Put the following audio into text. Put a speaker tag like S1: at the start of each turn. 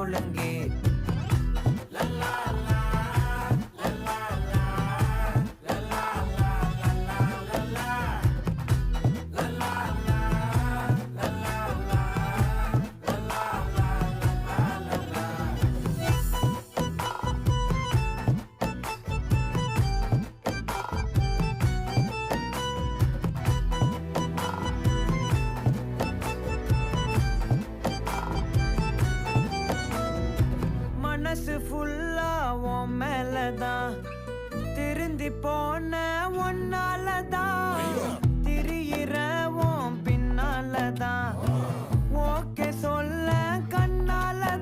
S1: முழங்கே மனசு ஃபுல்லா உன் மேலதான் திருந்தி போன ஒன்னாலதான் திரியிற உன் பின்னாலதான் ஓகே சொல்ல